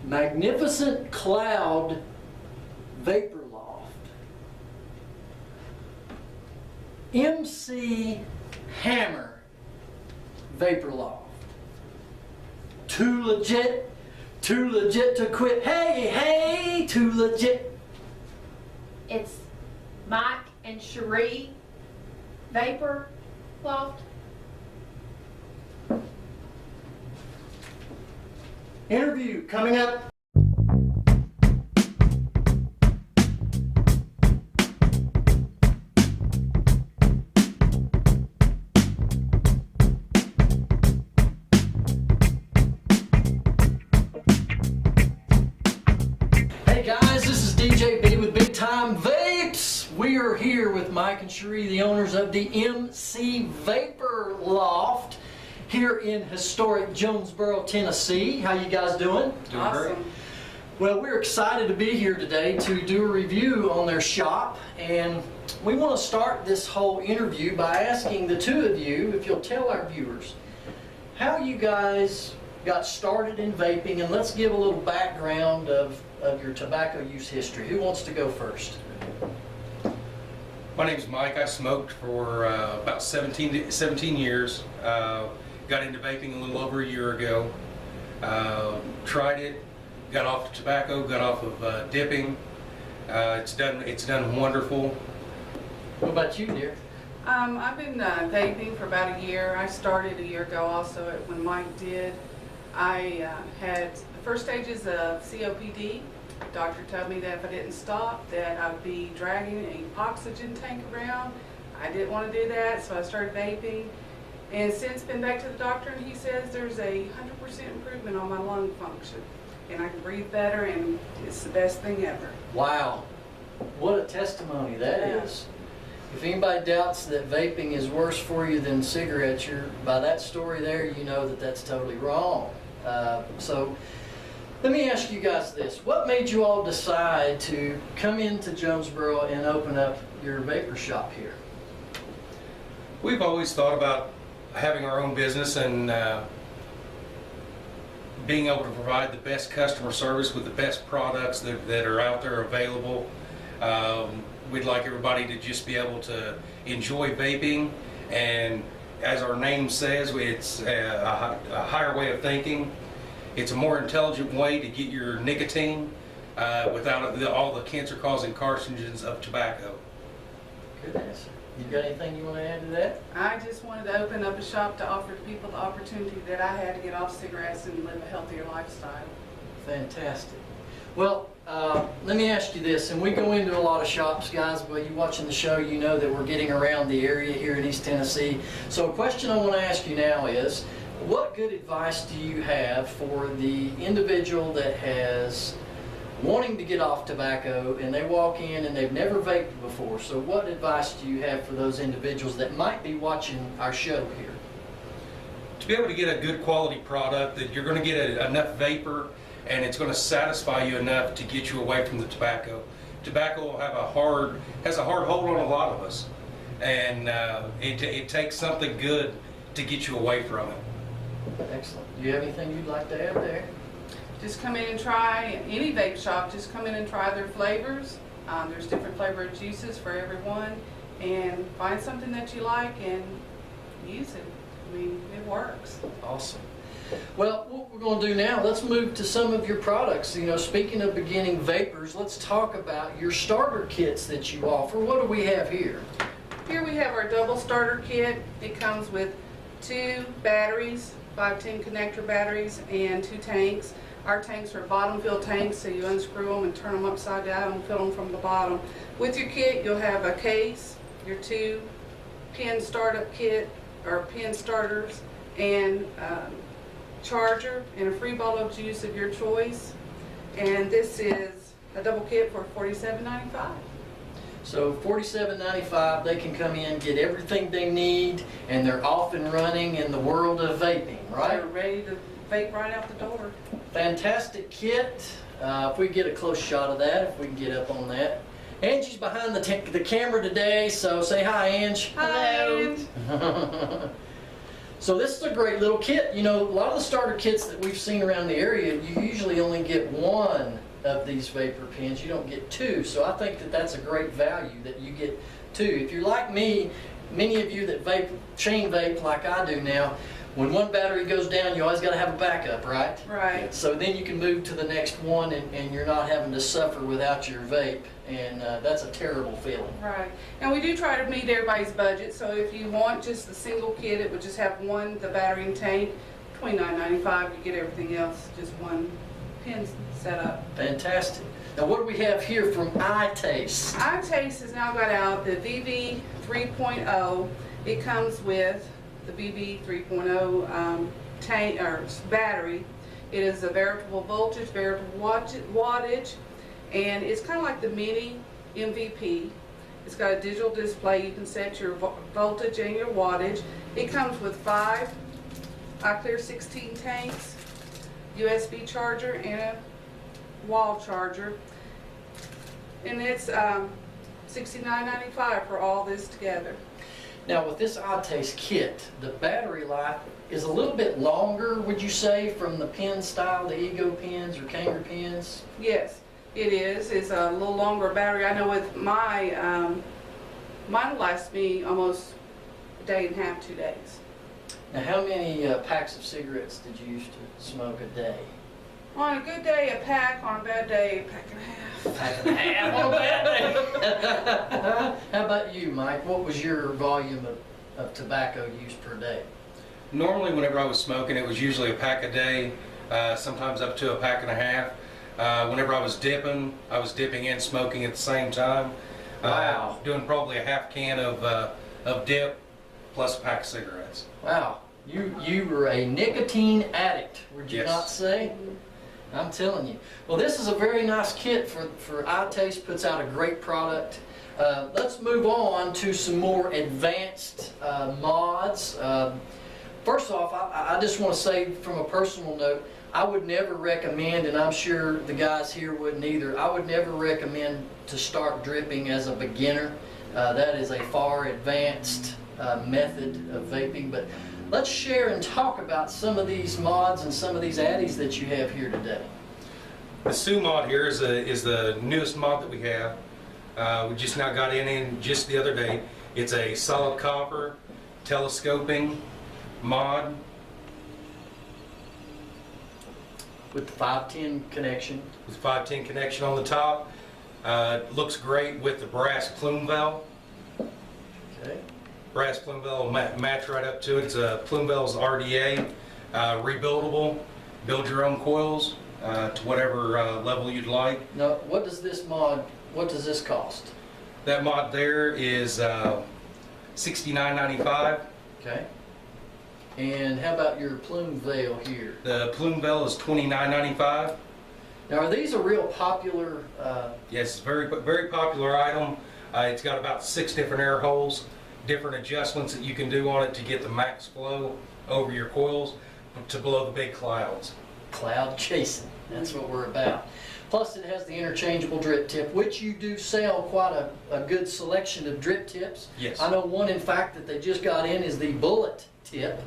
Magnificent Cloud Vapor Loft. MC Hammer Vapor Loft. Too legit to quit. Hey, hey, too legit. It's Mike and Cherie Vapor Loft. Interview coming up. Hey guys, this is DJ B with Big Time Vapes. We are here with Mike and Cherie, the owners of the MC Vapor Loft here in historic Jonesborough, Tennessee. How you guys doing? Doing Awesome. great. Well, we're excited to be here today to do a review on their shop, and we want to start this whole interview by asking the two of you, if you'll tell our viewers, how you guys got started in vaping, and let's give a little background of your tobacco use history. Who wants to go first? My name's Mike. I smoked for about 17 years. Got into vaping a little over a year ago. Tried it, got off tobacco, got off of dipping. It's done wonderful. What about you, dear? I've been vaping for about a year. I started a year ago also when Mike did. I had the first stages of COPD. The doctor told me that if I didn't stop that I would be dragging an oxygen tank around. I didn't want to do that, so I started vaping. And since been back to the doctor, and he says there's a 100% improvement on my lung function. And I can breathe better, and it's the best thing ever. Wow, what a testimony that is. If anybody doubts that vaping is worse for you than cigarettes, by that story there, you know that that's totally wrong. So let me ask you guys this. What made you all decide to come into Jonesborough and open up your vapor shop here? We've always thought about having our own business and being able to provide the best customer service with the best products that are out there available. We'd like everybody to just be able to enjoy vaping, and as our name says, it's a higher way of thinking. It's a more intelligent way to get your nicotine without all the cancer-causing carcinogens of tobacco. Good answer. You got anything you want to add to that? I just wanted to open up a shop to offer people the opportunity that I had to get off cigarettes and live a healthier lifestyle. Fantastic. Well, let me ask you this, and we go into a lot of shops, guys, but you watching the show, you know that we're getting around the area here in East Tennessee. So a question I want to ask you now is, what good advice do you have for the individual that has wanting to get off tobacco and they walk in and they've never vaped before? So what advice do you have for those individuals that might be watching our show here? To be able to get a good quality product that you're going to get enough vapor and it's going to satisfy you enough to get you away from the tobacco. Tobacco will have has a hard hold on a lot of us, and it takes something good to get you away from it. Excellent. Do you have anything you'd like to add there? Just come in and try any vape shop. Just come in and try their flavors. There's different flavored juices for everyone, and find something that you like and use it. I mean, it works. Awesome. Well, what we're going to do now, let's move to some of your products. You know, speaking of beginning vapors, let's talk about your starter kits that you offer. What do we have here? Here we have our double starter kit. It comes with 2 batteries, 510 connector batteries, and 2 tanks. Our tanks are bottom fill tanks, so you unscrew them and turn them upside down and fill them from the bottom. With your kit, you'll have a case, your 2 pin startup kit, or pin starters, and charger, and a free bottle of juice of your choice. And this is a double kit for $47.95. So $47.95, they can come in, get everything they need, and they're off and running in the world of vaping, right? They're ready to vape right out the door. Fantastic kit. If we get a close shot of that, if we can get up on that. Angie's behind the camera today, so say hi, Ange. Hi, Ange. So this is a great little kit. You know, a lot of the starter kits that we've seen around the area, you usually only get one of these vapor pens. You don't get two. So I think that that's a great value that you get two. If you're like me, many of you that vape, chain vape like I do now, when one battery goes down, you always got to have a backup, right? Right. So then you can move to the next one and you're not having to suffer without your vape. And that's a terrible feeling. Right. And we do try to meet everybody's budget. So if you want just the single kit, it would just have one, the battery and tank, $29.95. You get everything else, just one pen set up. Fantastic. Now what do we have here from iTaste? iTaste has now got out the VV 3.0. It comes with the VV 3.0 tank or battery. It is a variable voltage, variable wattage, and it's kind of like the mini MVP. It's got a digital display. You can set your voltage and your wattage. It comes with 5 iClear 16 tanks, USB charger, and a wall charger. And it's $69.95 for all this together. Now with this iTaste kit, the battery life is a little bit longer, would you say, from the pen style, the Ego pens or Kanger pens? Yes, it is. It's a little longer battery. I know with my, mine lasts me almost a day and a half, 2 days. Now how many packs of cigarettes did you used to smoke a day? On a good day, a pack. On a bad day, a pack and a half. Pack and a half on a bad day. How about you, Mike? What was your volume of tobacco use per day? Normally, whenever I was smoking, it was usually a pack a day, sometimes up to a pack and a half. Whenever I was dipping and smoking at the same time. Wow. Doing probably a half can of dip plus a pack of cigarettes. Wow. You were a nicotine addict, would you Yes. not say? I'm telling you. Well, this is a very nice kit for iTaste, puts out a great product. Let's move on to some more advanced mods. First off, I just want to say from a personal note, I would never recommend, and I'm sure the guys here wouldn't either, I would never recommend to start dripping as a beginner. That is a far advanced method of vaping, but let's share and talk about some of these mods and some of these addies that you have here today. The Sue mod here is the newest mod that we have. We just now got in just the other day. It's a solid copper telescoping mod. With the 510 connection. With 510 connection on the top. Looks great with the brass plume valve. Okay. Brass plume valve will match right up to it. It's a plume valve's RDA, rebuildable. Build your own coils to whatever level you'd like. Now, what does this cost? That mod there is $69.95. Okay. And how about your plume veil here? The plume veil is $29.95. Now, are these a real popular? Yes, very popular item. It's got about 6 different air holes, different adjustments that you can do on it to get the max flow over your coils to blow the big clouds. Cloud chasing, that's what we're about. Plus it has the interchangeable drip tip, which you do sell quite a good selection of drip tips. Yes. I know one in fact that they just got in is the bullet tip.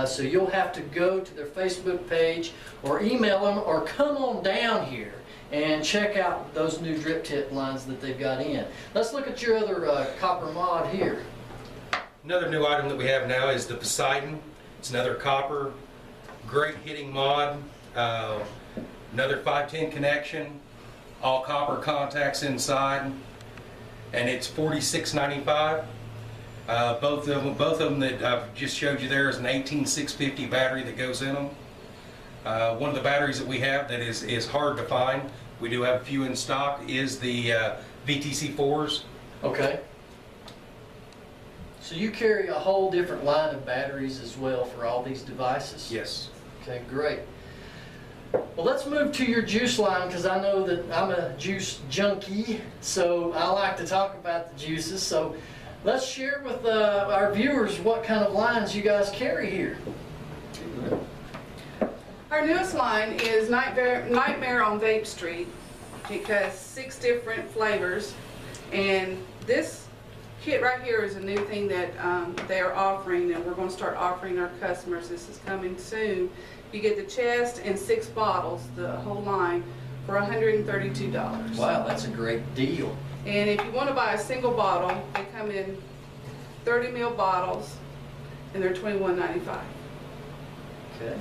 So you'll have to go to their Facebook page or email them or come on down here and check out those new drip tip lines that they've got in. Let's look at your other copper mod here. Another new item that we have now is the Poseidon. It's another copper, great hitting mod. Another 510 connection, all copper contacts inside, and it's $46.95. Both of them that I've just showed you there is an 18650 battery that goes in them. One of the batteries that we have that is hard to find, we do have a few in stock, is the VTC4s. Okay. So you carry a whole different line of batteries as well for all these devices? Yes. Okay, great. Well, let's move to your juice line because I know that I'm a juice junkie, so I like to talk about the juices. So let's share with our viewers what kind of lines you guys carry here. Our newest line is Nightmare on Vape Street. It has 6 different flavors, and this kit right here is a new thing that they are offering, and we're going to start offering our customers. This is coming soon. You get the chest and 6 bottles, the whole line, for $132. Wow, that's a great deal. And if you want to buy a single bottle, they come in 30 ml bottles, and they're $21.95. Okay.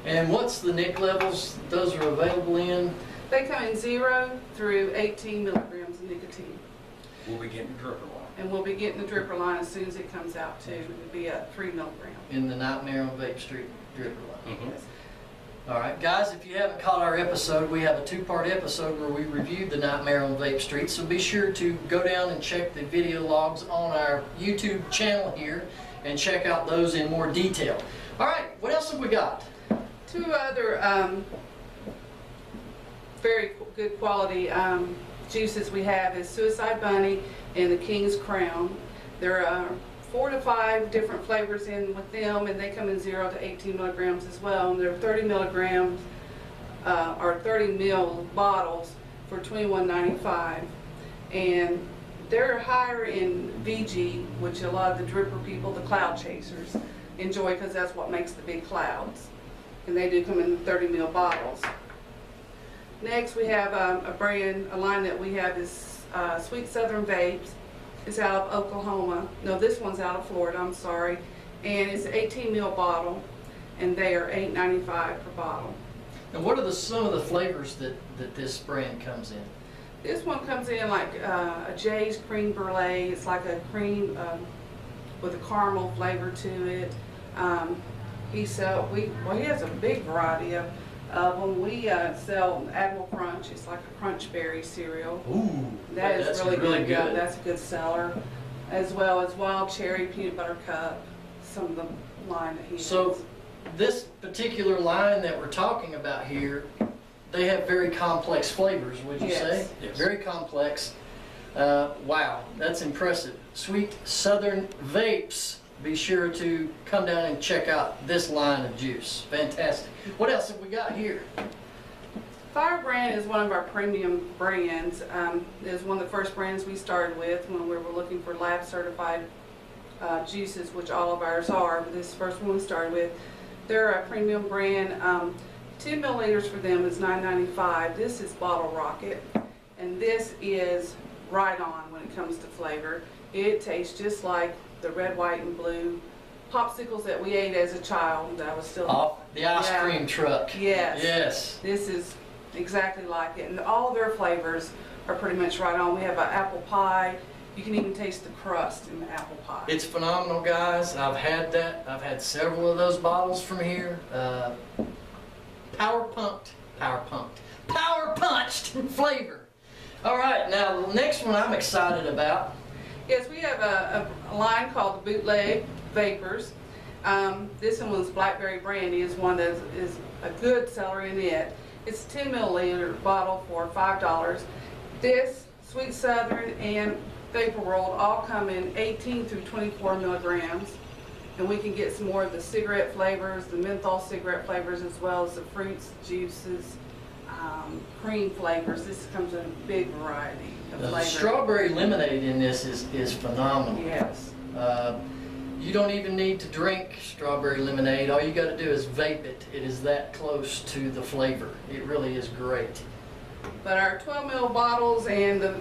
And what's the nic levels those are available in? They come in 0 through 18 milligrams of nicotine. We'll be getting a dripper line. And we'll be getting the dripper line as soon as it comes out too. It'll be at 3 milligram. In the Nightmare on Vape Street dripper line. Mhm. All right, guys, if you haven't caught our episode, we have a 2-part episode where we reviewed the Nightmare on Vape Street, so be sure to go down and check the video logs on our YouTube channel here and check out those in more detail. All right, what else have we got? 2 other very good quality juices we have is Sucide Bunny and the King's Crown. There are 4 to 5 different flavors in with them, and they come in 0 to 18 milligrams as well. And they're 30 milligrams or 30 ml bottles for $21.95. And they're higher in VG, which a lot of the dripper people, the cloud chasers, enjoy because that's what makes the big clouds. And they do come in 30 ml bottles. Next we have a line that we have is Sweet Southern Vapes. It's out of Oklahoma. No, this one's out of Florida, I'm sorry. And it's an 18 ml bottle, and they are $8.95 per bottle. And what are some of the flavors that this brand comes in? This one comes in like a Jay's Cream Brulee. It's like a cream with a caramel flavor to it. He has a big variety of them. We sell Admiral Crunch. It's like a crunch berry cereal. Ooh, That is that's really good. Yeah, good. that's a good seller. As well as Wild Cherry Peanut Butter Cup. Some of the line that he So has. this particular line that we're talking about here, they have very complex flavors, would you Yes. say? Yes. Very complex. Wow, that's impressive. Sweet Southern Vapes. Be sure to come down and check out this line of juice. Fantastic. What else have we got here? Firebrand is one of our premium brands. It was one of the first brands we started with when we were looking for lab certified juices, which all of ours are, but this is the first one we started with. They're a premium brand. 10 milliliters for them is $9.95. This is Bottle Rocket, and this is right on when it comes to flavor. It tastes just like the red, white, and blue popsicles that we ate as a child. That was still Off the ice Yeah. cream truck. Yes. Yes. This is exactly like it, and all their flavors are pretty much right on. We have an apple pie. You can even taste the crust in the apple pie. It's phenomenal, guys. I've had that. I've had several of those bottles from here. Power punched flavor. All right, now the next one I'm excited about. Yes, we have a line called the Bootleg Vapors. This one was Blackberry Brandy is one that is a good seller in it. It's a 10 milliliter bottle for $5. This, Sweet Southern, and Vapor World all come in 18 through 24 milligrams. And we can get some more of the cigarette flavors, the menthol cigarette flavors, as well as the fruits, juices, cream flavors. This comes in a big variety of The flavors. strawberry lemonade in this is phenomenal. Yes. You don't even need to drink strawberry lemonade. All you got to do is vape it. It is that close to the flavor. It really is great. But our 12 ml bottles and the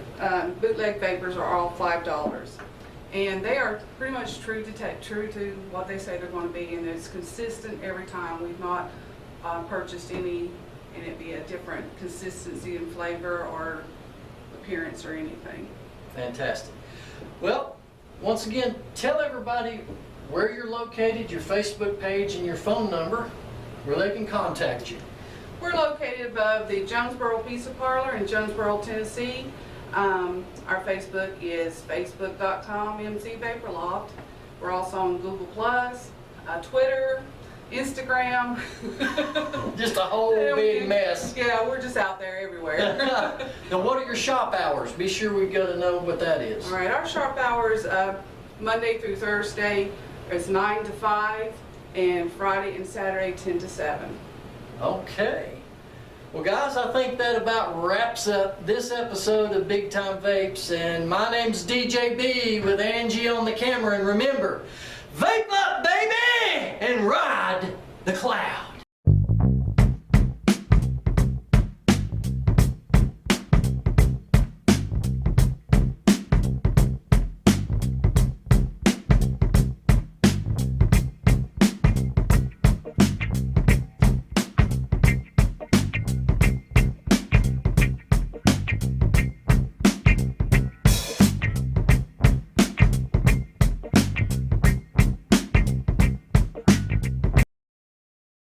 Bootleg Vapors are all $5. And they are pretty much true to what they say they're going to be, and it's consistent every time. We've not purchased any, and it'd be a different consistency and flavor or appearance or anything. Fantastic. Well, once again, tell everybody where you're located, your Facebook page, and your phone number, where they can contact you. We're located above the Jonesborough Pizza Parlor in Jonesborough, Tennessee. Our Facebook is facebook.com MC VAPOR LOFT. We're also on Google+, Twitter, Instagram. Just a whole big mess. Yeah, we're just out there everywhere. Now, what are your shop hours? Be sure we got to know what that is. All right, our shop hours, Monday through Thursday, is 9 to 5, and Friday and Saturday, 10 to 7. Okay. Well, guys, I think that about wraps up this episode of Big Time Vapes. And my name's DJ B with Angie on the camera. And remember, vape up, baby, and ride the cloud.